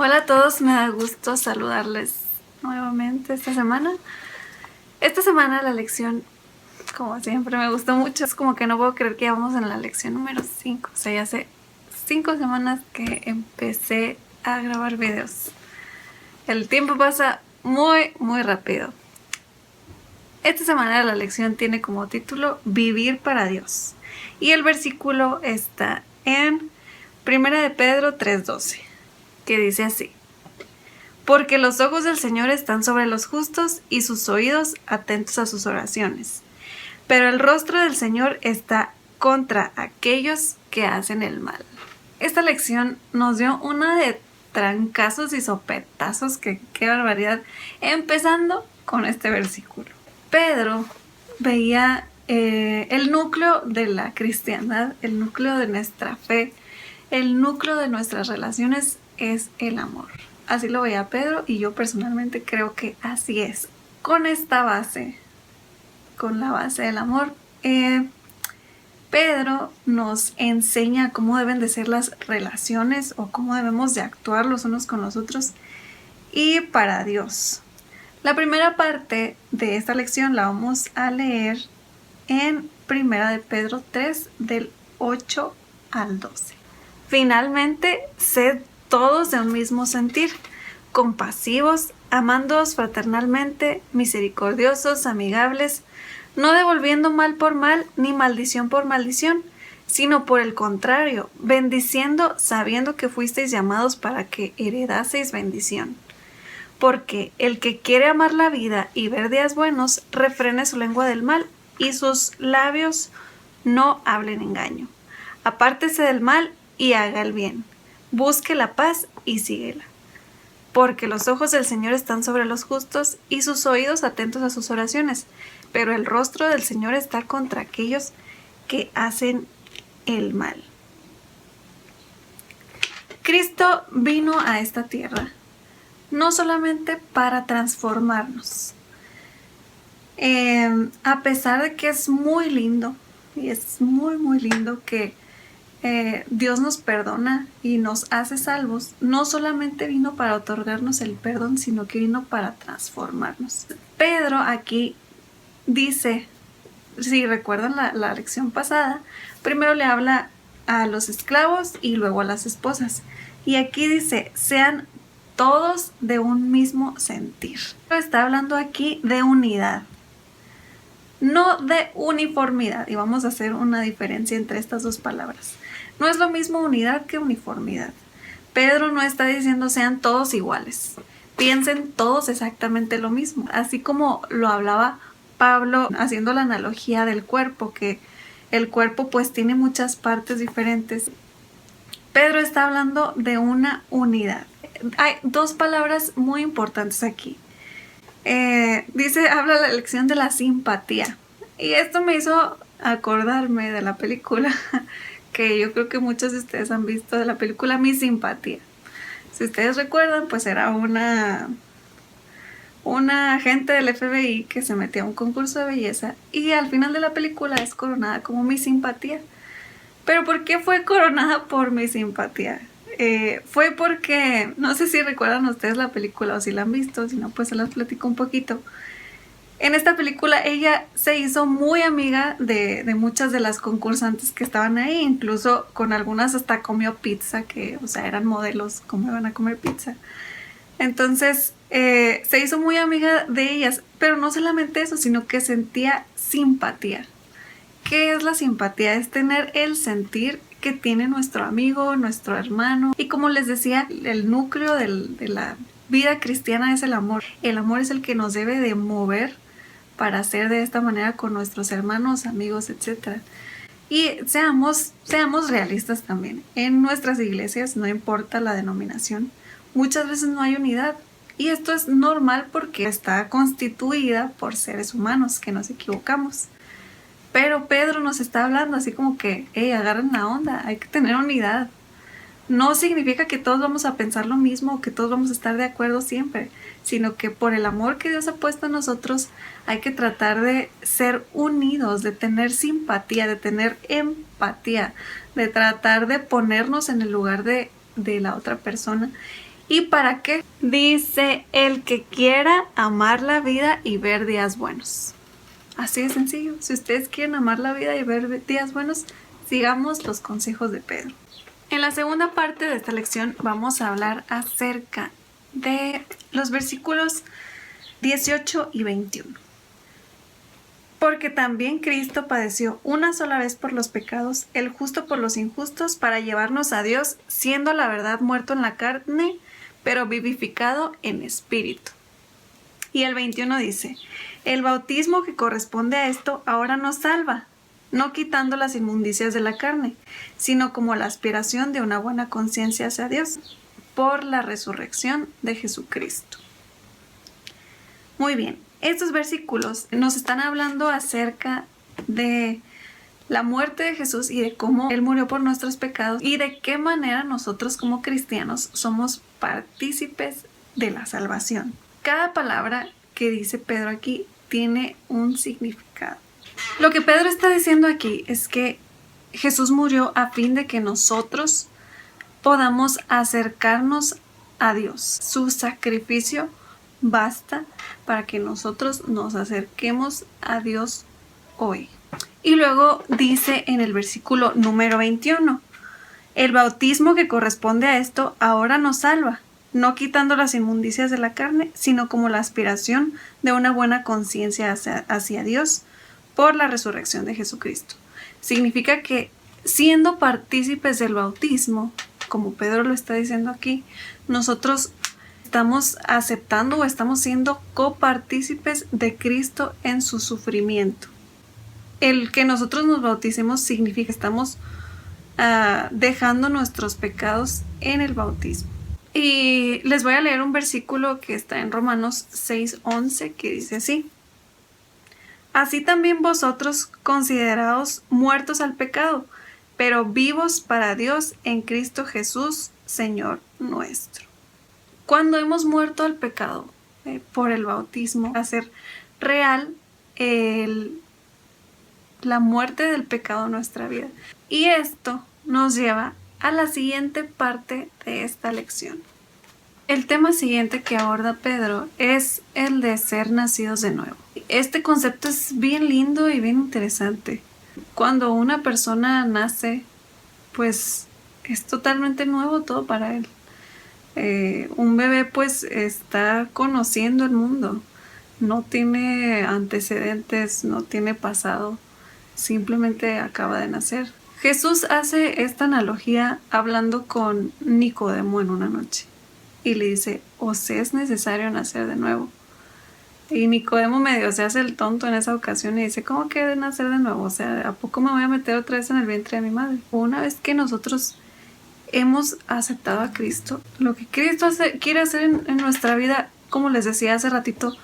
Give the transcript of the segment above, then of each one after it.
Hola a todos, me da gusto saludarles nuevamente esta semana. Esta semana la lección, como siempre, me gustó mucho. Es como que no puedo creer que ya vamos en la lección número 5. O sea, ya hace 5 semanas que empecé a grabar videos. El tiempo pasa muy rápido. Esta semana la lección tiene como título Vivir para Dios. Y el versículo está en 1 de Pedro 3:12, que dice así: porque los ojos del Señor están sobre los justos y sus oídos atentos a sus oraciones. Pero el rostro del Señor está contra aquellos que hacen el mal. Esta lección nos dio una de trancazos y sopetazos que qué barbaridad, empezando con este versículo. Pedro veía el núcleo de la cristiandad, el núcleo de nuestra fe, el núcleo de nuestras relaciones es el amor. Así lo veía Pedro y yo personalmente creo que así es. Con esta base, con la base del amor, Pedro nos enseña cómo deben de ser las relaciones o cómo debemos de actuar los unos con los otros y para Dios. La primera parte de esta lección la vamos a leer en 1 de Pedro 3 del 8 al 12. Finalmente, sed todos de un mismo sentir, compasivos, amándoos fraternalmente, misericordiosos, amigables, no devolviendo mal por mal ni maldición por maldición, sino por el contrario, bendiciendo, sabiendo que fuisteis llamados para que heredaseis bendición. Porque el que quiere amar la vida y ver días buenos, refrene su lengua del mal y sus labios no hablen engaño. Apártese del mal y haga el bien. Busque la paz y síguela. Porque los ojos del Señor están sobre los justos y sus oídos atentos a sus oraciones. Pero el rostro del Señor está contra aquellos que hacen el mal. Cristo vino a esta tierra no solamente para transformarnos. A pesar de que es muy lindo, y es muy lindo que Dios nos perdona y nos hace salvos, no solamente vino para otorgarnos el perdón, sino que vino para transformarnos. Pedro aquí dice, si recuerdan la lección pasada, primero le habla a los esclavos y luego a las esposas. Y aquí dice, sean todos de un mismo sentir. Está hablando aquí de unidad, no de uniformidad. Y vamos a hacer una diferencia entre estas dos palabras. No es lo mismo unidad que uniformidad. Pedro no está diciendo sean todos iguales, piensen todos exactamente lo mismo. Así como lo hablaba Pablo haciendo la analogía del cuerpo, que el cuerpo pues tiene muchas partes diferentes. Pedro está hablando de una unidad. Hay dos palabras muy importantes aquí. Habla la lección de la simpatía. Y esto me hizo acordarme de la película que yo creo que muchos de ustedes han visto, de la película Mi Simpatía. Si ustedes recuerdan, pues era una agente del FBI que se metía a un concurso de belleza y al final de la película es coronada como Miss Simpatía. ¿Pero por qué fue coronada por Miss Simpatía? Fue porque, no sé si recuerdan ustedes la película o si la han visto, si no pues se las platico un poquito. En esta película ella se hizo muy amiga de muchas de las concursantes que estaban ahí, incluso con algunas hasta comió pizza, que o sea eran modelos, ¿cómo iban a comer pizza? Entonces se hizo muy amiga de ellas, pero no solamente eso, sino que sentía simpatía. ¿Qué es la simpatía? Es tener el sentir que tiene nuestro amigo, nuestro hermano. Y como les decía, el núcleo de la vida cristiana es el amor. El amor es el que nos debe de mover para hacer de esta manera con nuestros hermanos, amigos, etc. Y seamos realistas también. En nuestras iglesias, no importa la denominación, muchas veces no hay unidad. Y esto es normal porque está constituida por seres humanos que nos equivocamos. Pero Pedro nos está hablando así como que, agarren la onda, hay que tener unidad. No significa que todos vamos a pensar lo mismo o que todos vamos a estar de acuerdo siempre, sino que por el amor que Dios ha puesto en nosotros hay que tratar de ser unidos, de tener simpatía, de tener empatía, de tratar de ponernos en el lugar de la otra persona ¿Y para qué? Dice, el que quiera amar la vida y ver días buenos. Así de sencillo. Si ustedes quieren amar la vida y ver días buenos, sigamos los consejos de Pedro. En la segunda parte de esta lección vamos a hablar acerca de los versículos 18 y 21. Porque también Cristo padeció una sola vez por los pecados, el justo por los injustos, para llevarnos a Dios, siendo la verdad muerto en la carne, pero vivificado en espíritu. Y el 21 dice, el bautismo que corresponde a esto ahora nos salva, no quitando las inmundicias de la carne, sino como la aspiración de una buena conciencia hacia Dios, por la resurrección de Jesucristo. Muy bien, estos versículos nos están hablando acerca de la muerte de Jesús y de cómo Él murió por nuestros pecados y de qué manera nosotros como cristianos somos partícipes de la salvación. Cada palabra que dice Pedro aquí tiene un significado. Lo que Pedro está diciendo aquí es que Jesús murió a fin de que nosotros podamos acercarnos a Dios. Su sacrificio basta para que nosotros nos acerquemos a Dios hoy. Y luego dice en el versículo número 21, el bautismo que corresponde a esto ahora nos salva, no quitando las inmundicias de la carne, sino como la aspiración de una buena conciencia hacia Dios por la resurrección de Jesucristo. Significa que siendo partícipes del bautismo, como Pedro lo está diciendo aquí, nosotros estamos aceptando o estamos siendo copartícipes de Cristo en su sufrimiento. El que nosotros nos bauticemos significa que estamos dejando nuestros pecados en el bautismo. Y les voy a leer un versículo que está en Romanos 6:11 que dice así: así también vosotros consideraos muertos al pecado, pero vivos para Dios en Cristo Jesús, Señor nuestro. Cuando hemos muerto al pecado por el bautismo, hacer real la muerte del pecado en nuestra vida. Y esto nos lleva a la siguiente parte de esta lección. El tema siguiente que aborda Pedro es el de ser nacidos de nuevo. Este concepto es bien lindo y bien interesante. Cuando una persona nace, pues es totalmente nuevo todo para él. Un bebé pues está conociendo el mundo, no tiene antecedentes, no tiene pasado, simplemente acaba de nacer. Jesús hace esta analogía hablando con Nicodemo en una noche y le dice, os es necesario nacer de nuevo. Y Nicodemo medio se hace el tonto en esa ocasión y dice, ¿cómo que de nacer de nuevo? O sea, ¿a poco me voy a meter otra vez en el vientre de mi madre? Una vez que nosotros hemos aceptado a Cristo, lo que Cristo quiere hacer en nuestra vida, como les decía hace ratito,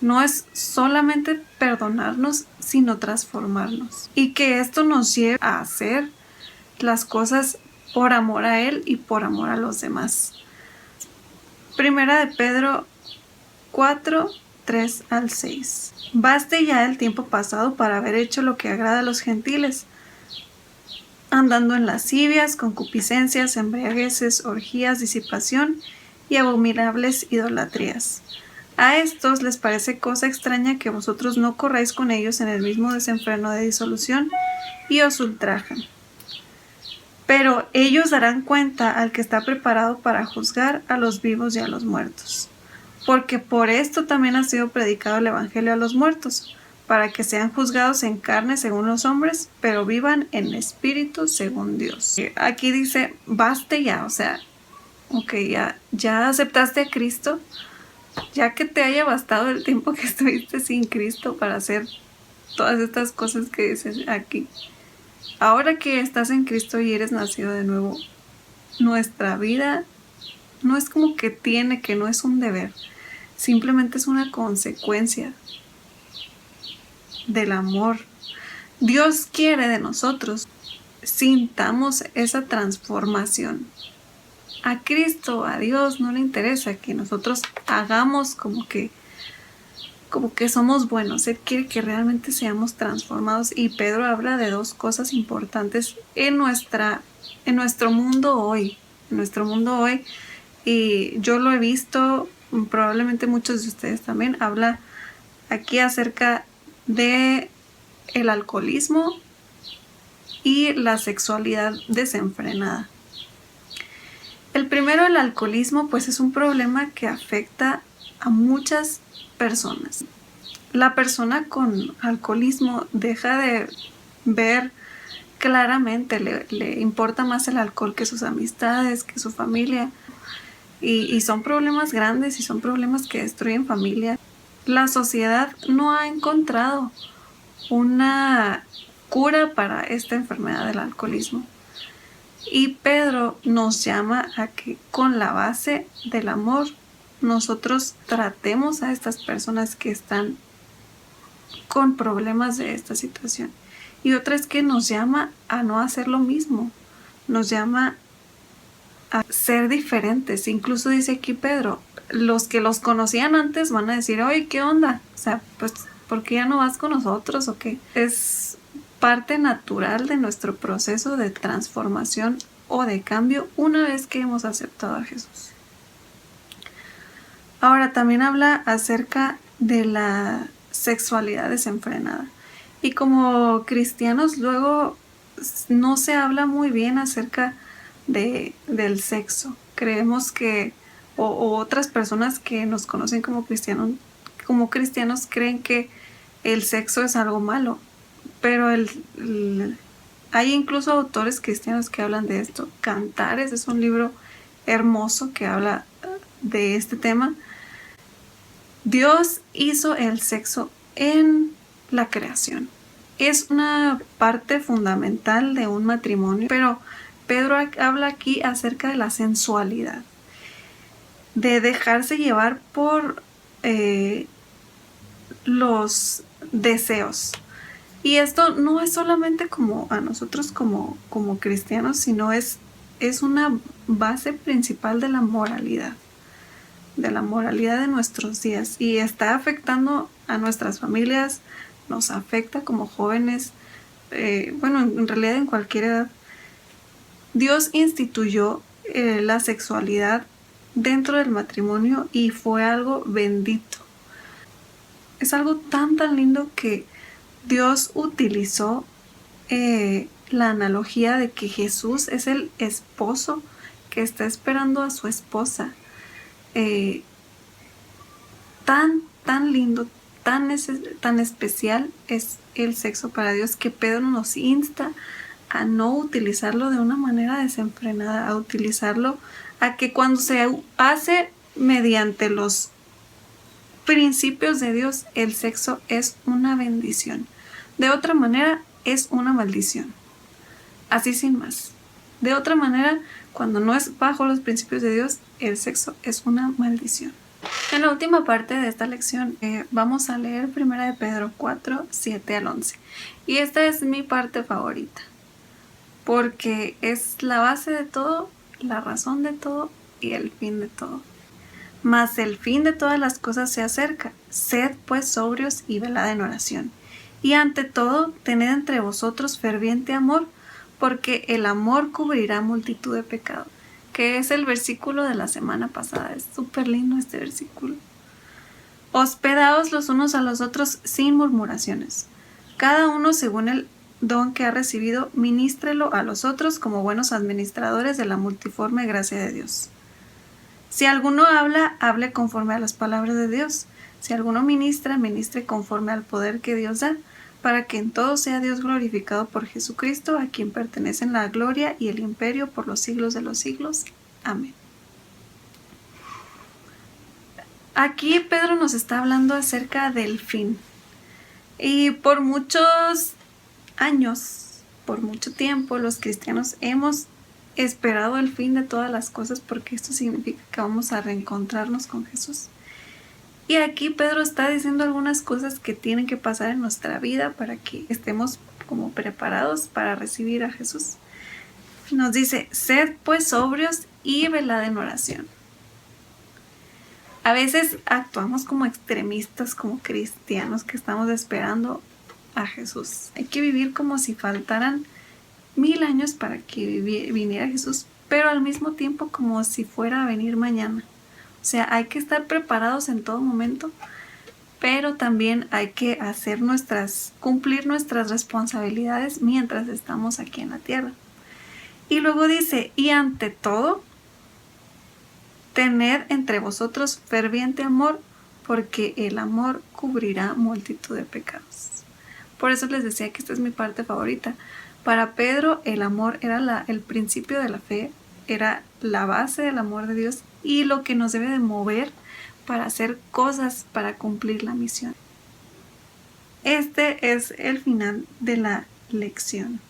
no es solamente perdonarnos, sino transformarnos. Y que esto nos lleve a hacer las cosas por amor a Él y por amor a los demás. Primera de Pedro 4, 3 al 6. Baste ya el tiempo pasado para haber hecho lo que agrada a los gentiles, andando en lascivias, concupiscencias, embriagueces, orgías, disipación y abominables idolatrías. A estos les parece cosa extraña que vosotros no corráis con ellos en el mismo desenfreno de disolución y os ultrajan. Pero ellos darán cuenta al que está preparado para juzgar a los vivos y a los muertos. Porque por esto también ha sido predicado el evangelio a los muertos, para que sean juzgados en carne según los hombres, pero vivan en espíritu según Dios. Aquí dice, baste ya, o sea, ok, ya aceptaste a Cristo, ya que te haya bastado el tiempo que estuviste sin Cristo para hacer todas estas cosas que dices aquí. Ahora que estás en Cristo y eres nacido de nuevo, nuestra vida no es como que no es un deber, simplemente es una consecuencia del amor. Dios quiere de nosotros sintamos esa transformación. A Cristo, a Dios no le interesa que nosotros hagamos como que somos buenos. Él quiere que realmente seamos transformados. Y Pedro habla de dos cosas importantes en nuestro mundo hoy. En nuestro mundo hoy y yo lo he visto, probablemente muchos de ustedes también, habla aquí acerca de el alcoholismo y la sexualidad desenfrenada. El primero, el alcoholismo, pues es un problema que afecta a muchas personas. La persona con alcoholismo deja de ver claramente, le importa más el alcohol que sus amistades, que su familia, y son problemas grandes y son problemas que destruyen familias. La sociedad no ha encontrado una cura para esta enfermedad del alcoholismo. Y Pedro nos llama a que con la base del amor nosotros tratemos a estas personas que están con problemas de esta situación. Y otra es que nos llama a no hacer lo mismo, nos llama a ser diferentes. Incluso dice aquí Pedro, los que los conocían antes van a decir, oye, ¿qué onda? O sea, pues, ¿por qué ya no vas con nosotros o qué? Es parte natural de nuestro proceso de transformación o de cambio una vez que hemos aceptado a Jesús. Ahora también habla acerca de la sexualidad desenfrenada. Y como cristianos luego no se habla muy bien acerca del sexo. Creemos que, o otras personas que nos conocen como cristianos creen que el sexo es algo malo. Pero hay incluso autores cristianos que hablan de esto. Cantares es un libro hermoso que habla de este tema. Dios hizo el sexo en la creación. Es una parte fundamental de un matrimonio, pero Pedro habla aquí acerca de la sensualidad, de dejarse llevar por los deseos. Y esto no es solamente como a nosotros como cristianos, sino es una base principal de la moralidad de nuestros días, y está afectando a nuestras familias, nos afecta como jóvenes, en realidad en cualquier edad. Dios instituyó la sexualidad dentro del matrimonio y fue algo bendito. Es algo tan lindo que Dios utilizó la analogía de que Jesús es el esposo que está esperando a su esposa. Tan lindo, tan especial es el sexo para Dios, que Pedro nos insta a no utilizarlo de una manera desenfrenada, a utilizarlo, a que cuando se hace mediante los principios de Dios, el sexo es una bendición. De otra manera, es una maldición. Así sin más. De otra manera, cuando no es bajo los principios de Dios, el sexo es una maldición. En la última parte de esta lección vamos a leer 1 de Pedro 4, 7 al 11. Y esta es mi parte favorita, porque es la base de todo, la razón de todo y el fin de todo. Mas el fin de todas las cosas se acerca. Sed pues sobrios y velad en oración. Y ante todo, tened entre vosotros ferviente amor, porque el amor cubrirá multitud de pecados. Que es el versículo de la semana pasada. Es súper lindo este versículo. Hospedaos los unos a los otros sin murmuraciones. Cada uno según el don que ha recibido, ministrelo a los otros como buenos administradores de la multiforme gracia de Dios. Si alguno habla, hable conforme a las palabras de Dios. Si alguno ministra, ministre conforme al poder que Dios da, para que en todo sea Dios glorificado por Jesucristo, a quien pertenecen la gloria y el imperio por los siglos de los siglos. Amén. Aquí Pedro nos está hablando acerca del fin. Y por muchos años, por mucho tiempo, los cristianos hemos esperado el fin de todas las cosas, porque esto significa que vamos a reencontrarnos con Jesús. Y aquí Pedro está diciendo algunas cosas que tienen que pasar en nuestra vida para que estemos como preparados para recibir a Jesús. Nos dice, sed pues sobrios y velad en oración. A veces actuamos como extremistas, como cristianos que estamos esperando a Jesús. Hay que vivir como si faltaran 1000 años para que viniera Jesús, pero al mismo tiempo como si fuera a venir mañana. O sea, hay que estar preparados en todo momento, pero también hay que cumplir nuestras responsabilidades mientras estamos aquí en la tierra. Y luego dice, y ante todo, tened entre vosotros ferviente amor, porque el amor cubrirá multitud de pecados. Por eso les decía que esta es mi parte favorita. Para Pedro, el amor era el principio de la fe, era la base del amor de Dios y lo que nos debe de mover para hacer cosas para cumplir la misión. Este es el final de la lección.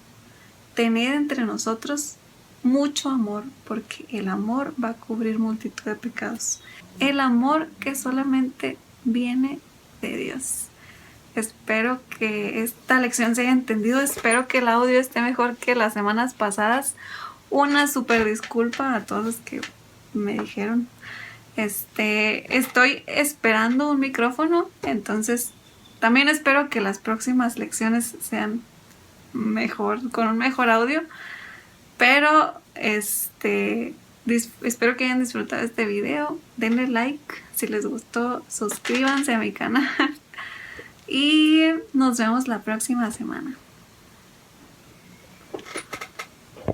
Tened entre nosotros mucho amor, porque el amor va a cubrir multitud de pecados. El amor que solamente viene de Dios. Espero que esta lección se haya entendido. Espero que el audio esté mejor que las semanas pasadas. Una súper disculpa a todos los que me dijeron. Estoy esperando un micrófono, entonces también espero que las próximas lecciones sean mejor, con un mejor audio. Pero espero que hayan disfrutado este video. Denle like si les gustó, suscríbanse a mi canal y nos vemos la próxima semana.